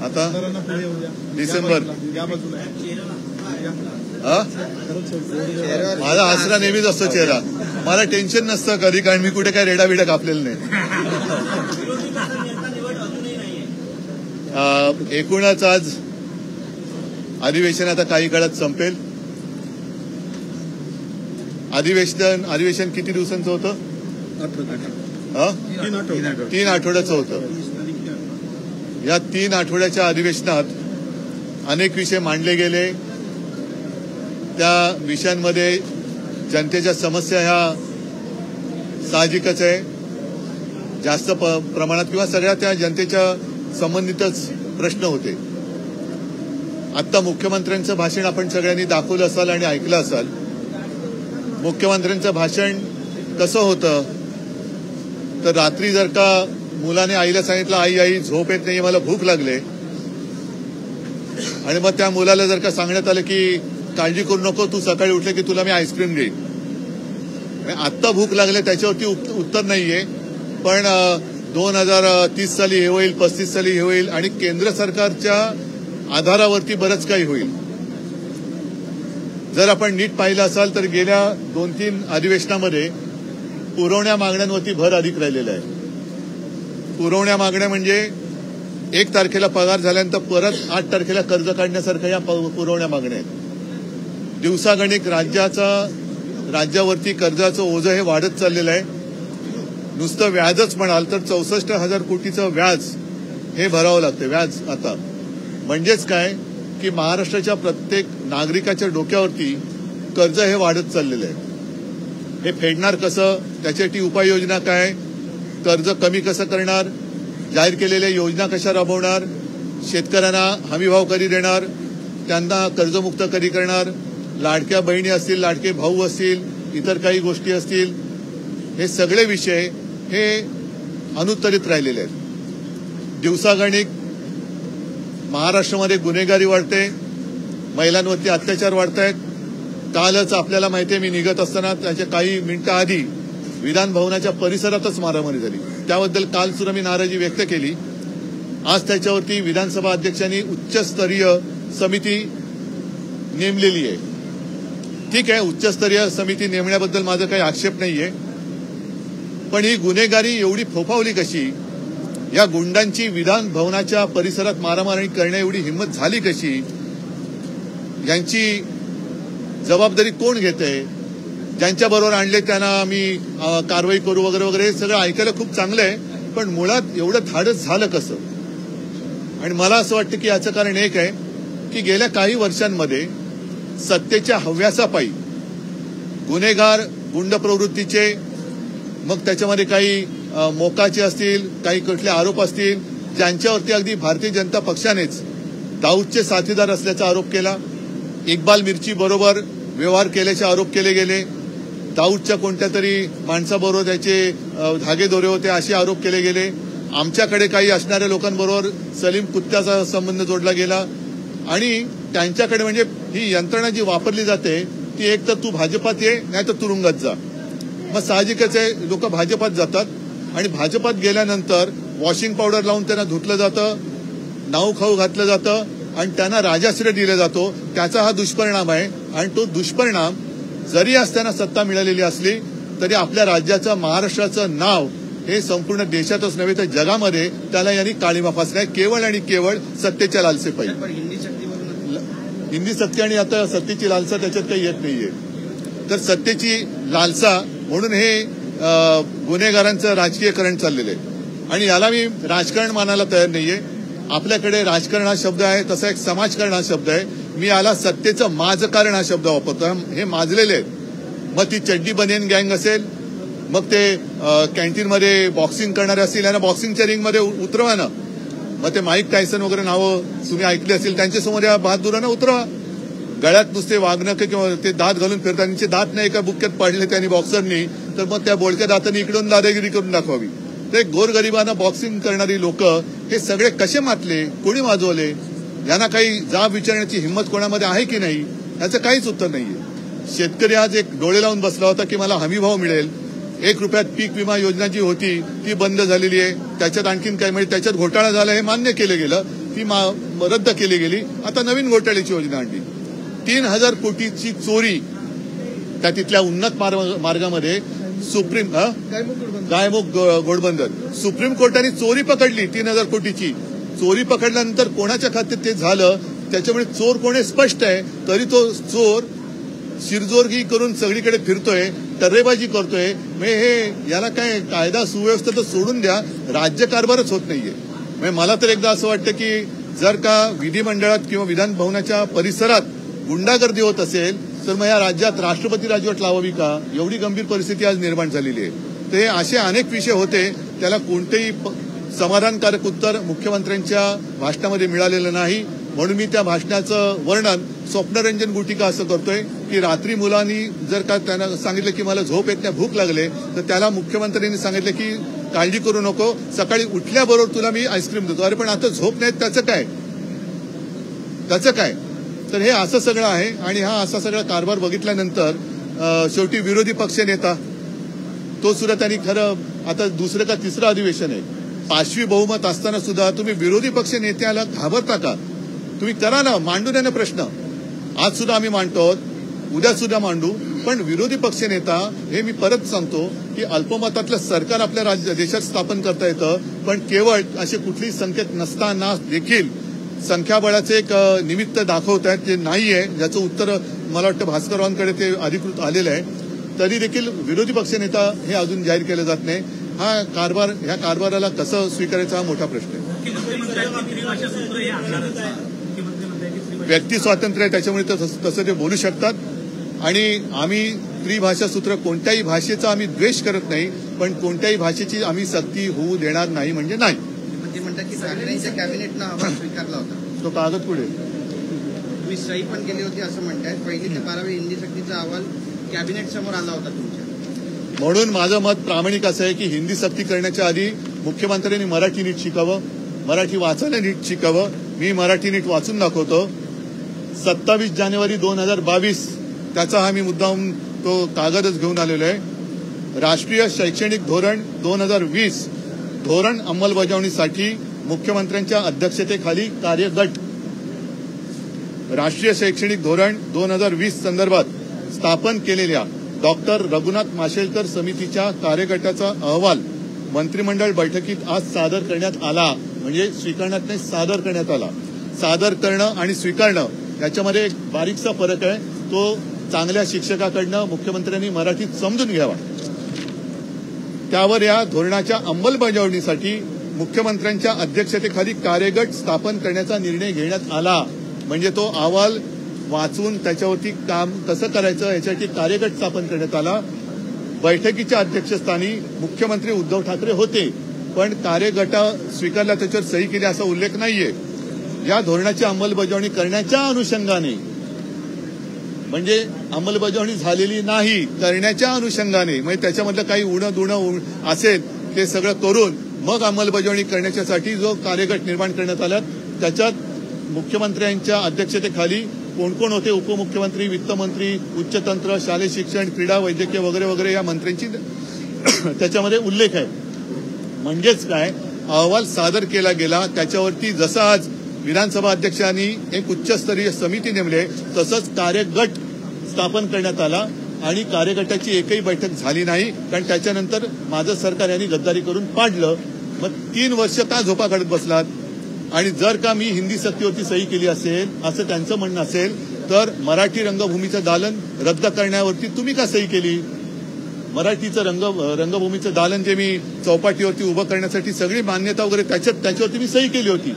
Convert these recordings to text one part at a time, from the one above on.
आता डिसेंबर माझा हसरा नेहमीच असतो चेहरा. मला टेन्शन नसतं कधी, कारण मी कुठे काय रेडा बिडा कापलेलं नाही. एकूणच आज अधिवेशन आता काही काळात संपेल. अधिवेशन किती दिवसांचं होतं? 3 आठवड्याचं होतं. या 3 आठवड्याच्या अधिवेशनात अनेक विषय मांडले गेले. त्या विषयांमध्ये जनतेच्या समस्या ह्या साहजिकच आहे, जास्त प्रमाणात किंवा सगळ्या त्या जनतेच्या संबंधितच प्रश्न होते. आता मुख्यमंत्र्यांचं भाषण आपण सगळ्यांनी दाखवलं असाल आणि ऐकलं असाल. मुख्यमंत्र्यांचं भाषण कसं होतं तर रात्री जर का मुलाने आईला सांगितलं, आई आई झोप येत नाही, मला भूक लागले, आणि मग त्या मुलाला जर का सांगण्यात आलं की काळजी करू नको, तू सकाळी उठले की तुला मी आईस्क्रीम देईन. आत्ता भूक लागले त्याच्यावरती उत्तर नाहीये, पण 2030 साली हे होईल, 35 साली हे होईल, आणि केंद्र सरकारच्या आधारावरती बरंच काही होईल. जर आपण नीट पाहिलं असाल तर गेल्या 2-3 अधिवेशनामध्ये पुरवण्या मागण्यांवरती भर अधिक राहिलेला आहे. पुरवण्या मागण्या म्हणजे 1 तारखेला पगार झाल्यानंतर परत 8 तारखेला कर्ज काढण्यासारख्या या पुरवण्या मागण्या आहेत. दिवसागणिक राज्यावरती कर्जाचं ओझं हे वाढत चाललेलं आहे. नुसतं व्याजच म्हणाल तर 64,000 कोटीचं व्याज हे भरावं लागतं. व्याज आता म्हणजेच काय की महाराष्ट्राच्या प्रत्येक नागरिकाच्या डोक्यावरती कर्ज हे वाढत चाललेलं आहे. हे फेडणार कसं, त्याच्यासाठी उपाययोजना काय, कर्ज कमी कसं करणार, जाहीर केलेल्या योजना कशा राबवणार, शेतकऱ्यांना हमीभाव कधी देणार, त्यांना कर्जमुक्त कधी करणार, लाडक्या बहिणी असतील, लाडके भाऊ असतील, इतर काही गोष्टी असतील, हे सगळे विषय हे अनुत्तरित राहिलेले आहेत. दिवसागणिक महाराष्ट्रामध्ये गुन्हेगारी वाढते, महिलांवरती अत्याचार वाढत आहेत. कालच आपल्याला माहितीये, मी निघत असताना त्याच्या काही मिनिटं आधी विधान भवनाच्या परिसरातच मारामारी झाली. त्याबद्दल काल सुद्धा मी नाराजी व्यक्त केली. आज त्याच्यावरती विधानसभा अध्यक्षांनी उच्चस्तरीय समिती नेमलेली आहे. ठीक आहे, उच्चस्तरीय समिती नेमण्याबद्दल माझा काही आक्षेप नाहीये, पण ही गुन्हेगारी एवढी फोफावली कशी, या गुंडांची विधान भवनाच्या परिसरात मारामारी करण्या एवढी हिंमत झाली कशी, यांची जबाबदारी कोण घेते, ज्यांच्याबरोबर आणले त्यांना आम्ही कारवाई करू वगैरे वगैरे, हे सगळं ऐकायला खूप चांगलं आहे, पण मुळात एवढं धाडस झालं कसं. आणि मला असं वाटतं की याचं कारण एक आहे की गेल्या काही वर्षांमध्ये सत्तेच्या हव्यासापायी गुन्हेगार, गुंड प्रवृत्तीचे, मग त्याच्यामध्ये काही मोकाचे असतील, काही कुठले आरोप असतील, ज्यांच्यावरती अगदी भारतीय जनता पक्षानेच दाऊदचे साथीदार असल्याचा आरोप केला. इक्बाल मिर्ची बरोबर व्यवहार केल्याचे आरोप केले गेले. दाऊदच्या कोणत्या तरी माणसाबरोबर त्याचे धागेदोरे होते असे आरोप केले गेले. आमच्याकडे काही असणाऱ्या लोकांबरोबर सलीम कुत्त्याचा संबंध जोडला गेला. आणि त्यांच्याकडे म्हणजे ही यंत्रणा जी वापरली जाते ती एक तर तू भाजपात ये, नाही तर तुरुंगात जा. मग साहजिकच आहे, लोक भाजपात जातात आणि भाजपात गेल्यानंतर वॉशिंग पावडर लावून त्यांना धुतलं जातं, नाऊ खाऊ घातलं जातं आणि त्यांना राजाश्रय दिला जातो. त्याचा हा दुष्परिणाम आहे. आणि तो दुष्परिणाम जरी असताना सत्ता मिळालेली असली तरी आपल्या राज्याचं, महाराष्ट्राचं नाव हे संपूर्ण देशातच नव्हे तर जगामध्ये त्याला यांनी काळीमा फासलाय, केवळ आणि केवळ सत्तेच्या लालसेपायी. हिंदी सत्य आणि आता सत्तेची लालसा त्याच्यात काही येत नाहीये. तर सत्तेची लालसा म्हणून हे गुन्हेगारांचं राजकीयकरण चाललेलं आहे. आणि याला मी राजकारण मानायला तयार नाहीये. आपल्याकडे राजकारण हा शब्द आहे, तसा एक समाजकारण हा शब्द आहे. मी याला सत्तेचं माझकारण हा शब्द वापरतो. हे माजलेले आहेत. मग ती चड्डी बनियन गँग असेल, मग ते कॅन्टीनमध्ये बॉक्सिंग करणारे असतील, यांना बॉक्सिंगच्या रिंगमध्ये उतरवा ना. मग ते माईक टायसन वगैरे नावं तुम्ही ऐकली असतील, त्यांच्यासमोर या बहादुरांना उतरवा. गळ्यात नुसते वागणं किंवा ते दात घालून फिरतात, त्यांचे दात नाही एका बुक्क्यात पाडले त्यांनी बॉक्सरनी, तर मग त्या बोलक्या दातांनी इकडून दादागिरी करून दाखवावी. ते गोरगरिबांना बॉक्सिंग करणारी लोक हे सगळे कसे मातले, कोणी वाजवले, यांना काही जाब विचारण्याची हिंमत कोणामध्ये आहे की नाही, याचं काहीच उत्तर नाहीये. शेतकरी आज एक डोळे लावून बसला होता की मला हमीभाव मिळेल. 1 रुपयात पीक विमा योजना जी होती ती बंद झालेली आहे. त्याच्यात आणखीन काय म्हणजे त्याच्यात घोटाळा झाला हे मान्य केलं गेलं, ती रद्द केली गेली. आता नवीन घोटाळ्याची योजना आणली. 3,000 कोटीची चोरी त्या तिथल्या उन्नत मार्गामध्ये सुप्रीम गायमुख घोडबंदर सुप्रीम कोर्टाने चोरी पकडली 3,000 कोटीची. चोरी पकडल्यानंतर कोणाच्या खात्यात ते झालं त्याच्यामुळे चोर कोण स्पष्ट आहे. तरी तो चोर शिरजोरगी करून सगळीकडे फिरतोय, टर्रेबाजी करतोय. हे याला काय कायदा सुव्यवस्था तर सोडून द्या, राज्यकारभारच होत नाहीये. मला तर एकदा असं वाटतं की जर का विधिमंडळात किंवा विधान भवनाच्या परिसरात गुंडागर्दी होत असेल तर मग या राज्यात राष्ट्रपती राजवट लावावी का? एवढी गंभीर परिस्थिती आज निर्माण झालेली आहे. तर हे असे अनेक विषय होते, त्याला कोणतेही समाधानकारक उत्तर मुख्यमंत्र्यांच्या भाषणामध्ये मिळालेलं नाही. म्हणून मी त्या भाषणाचं वर्णन स्वप्नरंजन गुटिका असं करतोय की रात्री मुलांनी जर का त्यांना सांगितलं की मला झोप येत नाही, भूक लागले, तर त्याला मुख्यमंत्र्यांनी सांगितलं की काळजी करू नको, सकाळी उठल्याबरोबर तुला मी आईस्क्रीम देतो. अरे पण आता झोप नाही, त्याचं काय? तर हे असं सगळं आहे. आणि हा असा सगळा कारभार बघितल्यानंतर शेवटी विरोधी पक्ष नेता तो सुद्धा त्यांनी खरं आता दुसरं का तिसरं अधिवेशन आहे, 5वी बहुमत असताना सुद्धा तुम्ही विरोधी पक्ष नेत्याला घाबरता का? तुम्ही करा ना, मांडू द्या ना प्रश्न. आज सुद्धा आम्ही मांडतो, उद्या सुद्धा मांडू. पण विरोधी पक्ष नेता हे मी परत सांगतो की अल्पमतातलं सरकार आपल्या देशात स्थापन करता येतं, पण केवळ असे कुठलीही संकेत नसताना देखील संख्याबळाचे एक निमित्त दाखवत आहेत जे नाहीये, ज्याचं उत्तर मला वाटतं भास्कररावांकडे ते अधिकृत आलेलं आहे. तरी देखील विरोधी पक्ष नेता हे अजून जाहीर केलं जात नाही. ह्या कारभाराला कसं स्वीकारायचा हा मोठा प्रश्न आहे. व्यक्ती स्वातंत्र्य आहे, त्याच्यामुळे तसं ते बोलू शकतात. आणि आम्ही त्रिभाषा सूत्र कोणत्याही भाषेचा आम्ही द्वेष करत नाही, पण कोणत्याही भाषेची आम्ही सक्ती होऊ देणार नाही म्हणजे नाही. ते म्हणतात की ठाकरेंच्या कॅबिनेटनं अहवाल स्वीकारला होता, तो कागद पुढे तुम्ही सही पण केली होती असं म्हणताय. 1ली ते 12वी हिंदी सक्तीचा अहवाल कॅबिनेट समोर आला होता तुमच्या. म्हणून माझं मत प्रामाणिक असं आहे की हिंदी सक्ती करण्याच्या आधी मुख्यमंत्र्यांनी मराठी नीट शिकावं, मराठी वाचायला नीट शिकावं. मी मराठी नीट वाचून दाखवतो. 27 जानेवारी 2022 त्याचा हा मी मुद्दाम तो कागदच घेऊन आलेलो आहे. राष्ट्रीय शैक्षणिक धोरण 2020 धोरण अंमलबजावणीसाठी मुख्यमंत्र्यांच्या अध्यक्षतेखाली कार्यगट. राष्ट्रीय शैक्षणिक धोरण 2020 संदर्भात स्थापन केलेल्या डॉक्टर रघुनाथ माशेलकर समितीच्या कार्यगटाचा अहवाल मंत्रिमंडळ बैठकीत आज सादर करण्यात आला. म्हणजे स्वीकारण्यात नाही, सादर करण्यात आला. सादर करणं आणि स्वीकारणं याच्यामध्ये एक बारीकसा फरक आहे. तो चांगल्या शिक्षकाकडनं मुख्यमंत्र्यांनी मराठीत समजून घ्यावा. त्यावर या धोरणाच्या अंमलबजावणीसाठी मुख्यमंत्र्यांच्या अध्यक्षतेखाली कार्यगट स्थापन करण्याचा निर्णय घेण्यात आला. म्हणजे तो अहवाल वाचून त्याच्यावरती काम कसं करायचं याच्यासाठी कार्यगट स्थापन करण्यात आला. बैठकीच्या अध्यक्षस्थानी मुख्यमंत्री उद्धव ठाकरे होते, पण कार्यगट स्वीकारला, त्याच्यावर सही केली असा उल्लेख नाहीये. या धोरणाची अंमलबजावणी करण्याच्या अनुषंगाने, म्हणजे अंमलबजावणी झालेली नाही, करण्याच्या अनुषंगाने, म्हणजे त्याच्यामधलं काही उणं दुणं असेल ते सगळं करून मग अंमलबजावणी करण्याच्यासाठी जो कार्यगट निर्माण करण्यात आला त्याच्यात मुख्यमंत्र्यांच्या अध्यक्षतेखाली कोण कोण होते, उपमुख्यमंत्री, वित्तमंत्री, उच्चतंत्र, शालेय शिक्षण, क्रीडा, वैद्यकीय वगैरे वगैरे या मंत्र्यांची त्याच्यामध्ये उल्लेख आहे. म्हणजेच काय, अहवाल सादर केला गेला, त्याच्यावरती जसं आज विधानसभा अध्यक्षांनी एक उच्चस्तरीय समिती नेमली तसंच कार्यगट स्थापन करण्यात आला. आणि कार्यगटाची एकही बैठक झाली नाही, कारण त्याच्यानंतर माझं सरकार यांनी गद्दारी करून पाडलं. मग 3 वर्ष का झोपा काढत बसलात? आणि जर का मी हिंदी सक्तीवरती सही केली असेल असं त्यांचं म्हणणं असेल तर मराठी रंगभूमीचं दालन रद्द करण्यावरती तुम्ही का सही केली? मराठीचं रंगभूमीचं दालन जे मी चौपाटीवरती उभं करण्यासाठी सगळी मान्यता वगैरे त्याच्यावरती मी सही केली होती,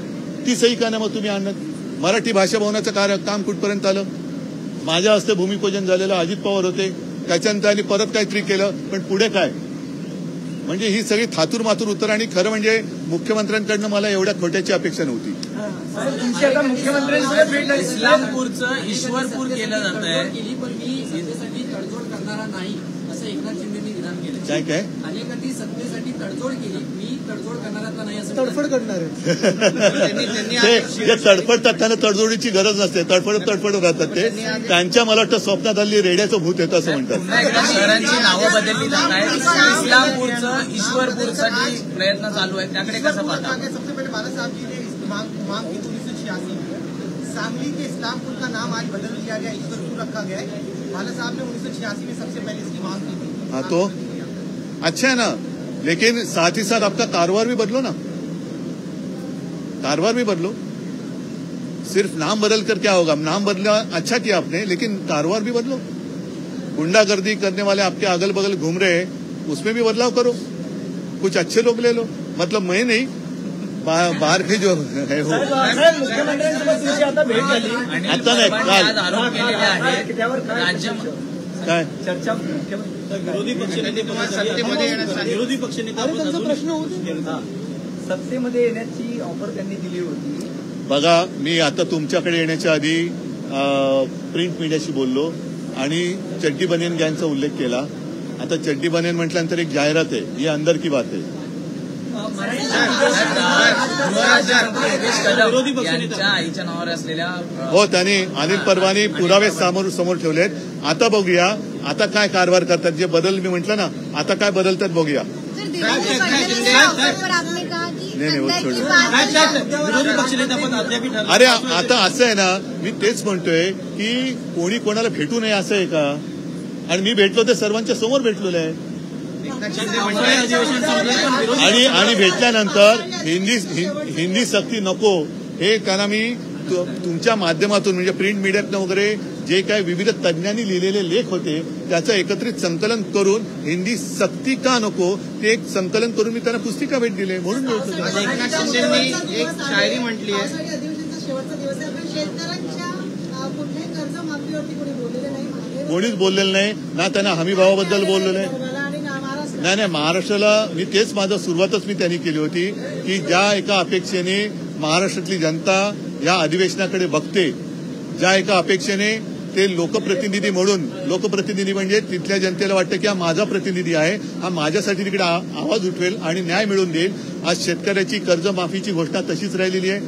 ती सही का ना मग तुम्ही आणत? मराठी भाषा भवनाचं काम कुठपर्यंत आलं? माझ्या हस्ते भूमिपूजन झालेलं, अजित पवार होते, त्याच्यानंतर त्यांनी परत काहीतरी केलं, पण पुढे काय? म्हणजे ही सगळी थातूर मातूर उत्तर. आणि खरं म्हणजे मुख्यमंत्र्यांकडनं मला एवढ्या खोट्याची अपेक्षा नव्हती. इस्लामपूरचं ईश्वरपूर केलं जात आहे, तडजोड करणारा नाही असं एकनाथ शिंदेनी विधान केलं. काय अनेकांनी सत्तेसाठी तडजोड केली, मी तडजोड करणारा नाही असं तडफड करणार ते तडफडतात, त्यांना तडजोडीची गरज नसते, तडफड राहतात ते. त्यांच्या मला वाटतं स्वप्नात हल्ली रेड्याचं भूत येतं असं म्हणतात. शहरांची नावं बदलली जात आहेत. इस्लामपूरचं ईश्वरपूरसाठी प्रयत्न चालू आहेत, त्याकडे कसं पाहता? सबसे पहले बाला साहब जी ने मांग की 1986 में। सांगली के इस्लामपुर का नाम आज बदल दिया गया, ईश्वरपुर रखा गया है। भाला साहब ने 1986 में सबसे पहले इसकी मांग की थी। हाँ तो अच्छा है ना, लेकिन साथ ही साथ आपका कारोबार भी बदलो ना, कारोबार भी बदलो। सिर्फ नाम बदल कर क्या होगा? नाम बदला अच्छा किया आपने, लेकिन कारोबार भी बदलो। गुंडागर्दी करने वाले आपके अगल बगल घूम रहे हैं, उसमें भी बदलाव करो, कुछ अच्छे लोग ले लो। मतलब मैं नहीं, बाहर के जो है हो आता नाही काल आरोप केलेले आहेत राज्य काय चर्चा विरोधी पक्षनेते सत्तेमध्ये येण्यासाठी विरोधी पक्षनेता सत्तेमध्ये येण्याची ऑफर त्यांनी दिली होती। बघा, मी आता तुमच्याकडे येण्याच्या आधी प्रिंट मीडियाशी बोललो आणि चड्डी बनियन गँगचा उल्लेख केला। आता चड्डी बनियन म्हटल्यानंतर एक जाहिरात आहे, ही अंदर की बात आहे। विरोधी पक्षनेत्यांच्या आईच्या नावावर असलेल्या हो, त्यांनी अनिल परवानी पुरावे समोर ठेवलेत। आता बघूया आता काय कारभार करतात, जे बदल मी म्हटलं ना, आता काय बदलतात बघूया। नाही, विरोधी पक्षनेता पण अद्याप अरे आता असं आहे ना, मी तेच म्हणतोय की कोणी कोणाला भेटू नये असं आहे का? आणि मी भेटलो ते सर्वांच्या समोर भेटलेलो आहे आणि भेटल्यानंतर हिंदी सक्ती नको हे त्यांना मी तुमच्या माध्यमातून म्हणजे प्रिंट मीडियातनं वगैरे जे काही विविध तज्ञांनी लिहिलेले लेख होते त्याचं एकत्रित संकलन करून हिंदी सक्ती का नको ते एक संकलन करून मी त्यांना पुस्तिका भेट दिली म्हणून एकनाथ शिंदेंनी एक शायरी म्हटली आहे। शेवटचा दिवस आहे, पण शेतकऱ्यांच्या कुठल्याही कर्जमाफीवरती कोणी बोललेलं नाही, कोणीच बोललेलं नाही ना, त्यांना हमी भावाबद्दल बोललेलं आहे। नाही, महाराष्ट्राला मी तेच माझं सुरुवातच मी त्यांनी केली होती की ज्या एका अपेक्षेने महाराष्ट्रातली जनता या अधिवेशनाकडे बघते, ज्या एका अपेक्षेने ते लोकप्रतिनिधी म्हणून, लोकप्रतिनिधी म्हणजे तिथल्या जनतेला वाटतं की हा माझा प्रतिनिधी आहे, हा माझ्यासाठी तिकडे आवाज उठवेल आणि न्याय मिळवून देईल। आज शेतकऱ्याची कर्जमाफीची घोषणा तशीच राहिलेली आहे।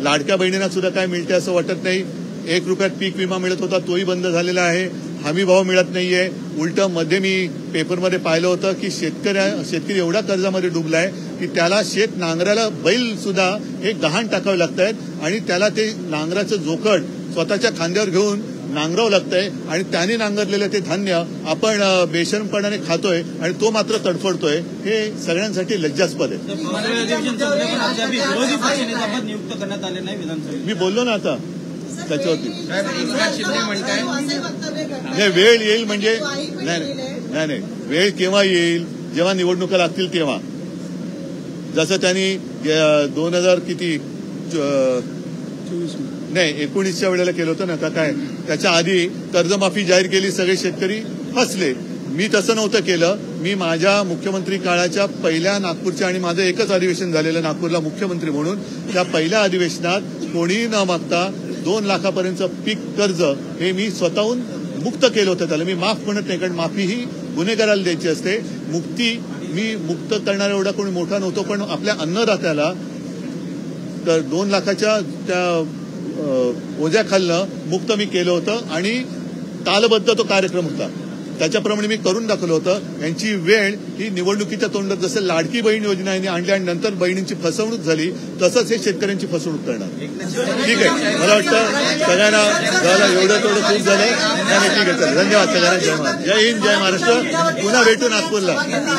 लाडक्या बहिणींना सुद्धा काय मिळते असं वाटत नाही। 1 रुपयात पीक विमा मिळत होता, तोही बंद झालेला आहे। हमी भाव मिळत नाहीये। उलट मध्ये मी पेपरमध्ये पाहिलं होतं की शेतकरी एवढा कर्जामध्ये डुबलाय की त्याला शेत नांगराला बैल सुद्धा हे गहाण टाकावे लागतायत आणि त्याला ते नांगराचं जोखड स्वतःच्या खांद्यावर घेऊन नांगरावं लागतंय आणि त्याने नांगरलेलं ते धान्य आपण बेशरमपणाने खातोय आणि तो मात्र तडफडतोय। हे सगळ्यांसाठी लज्जास्पद आहे। विरोधी पक्षनेता पद नियुक्त करण्यात आले नाही विधानसभेत। मी बोललो ना आता त्याच्यावरती। एकनाथ शिंदे म्हणताय वेळ येईल म्हणजे नाही, वेळ केव्हा येईल? जेव्हा निवडणुका लागतील तेव्हा। जसं त्यांनी 2000 किती 19च्या वेळेला केलं होतं ना का काय, त्याच्या आधी कर्जमाफी जाहीर केली, सगळे शेतकरी हसले। मी तसं नव्हतं केलं। मी माझ्या मुख्यमंत्री काळाच्या पहिल्या नागपूरच्या आणि माझं एकच अधिवेशन झालेलं नागपूरला मुख्यमंत्री म्हणून, त्या पहिल्या अधिवेशनात कोणीही न मागता 2 लाखापर्यंतचं पीक कर्ज हे मी स्वतःहून मुक्त केलं होतं। त्याला मी माफ म्हणत नाही, कारण माफी ही गुन्हेगाराला द्यायची असते। मी मुक्त करणारा एवढा कोणी मोठा नव्हतो, पण आपल्या अन्नदात्याला तर 2 लाखाच्या त्या ओझ्याखालनं मुक्त मी केलं होतं आणि तालबद्ध तो कार्यक्रम होता, त्याच्याप्रमाणे मी करून दाखवलं होतं। यांची वेळ ही निवडणुकीच्या तोंडात जसं लाडकी बहीण योजना यांनी आणली आणि नंतर बहिणींची फसवणूक झाली, तसंच हे शेतकऱ्यांची फसवणूक करणार। ठीक आहे, मला वाटतं सगळ्यांना झालं एवढं तेवढं खूप झालं। ठीक आहे, चल, धन्यवाद सगळ्यांना। जय हिंद, जय महाराष्ट्र। पुन्हा भेटू नागपूरला।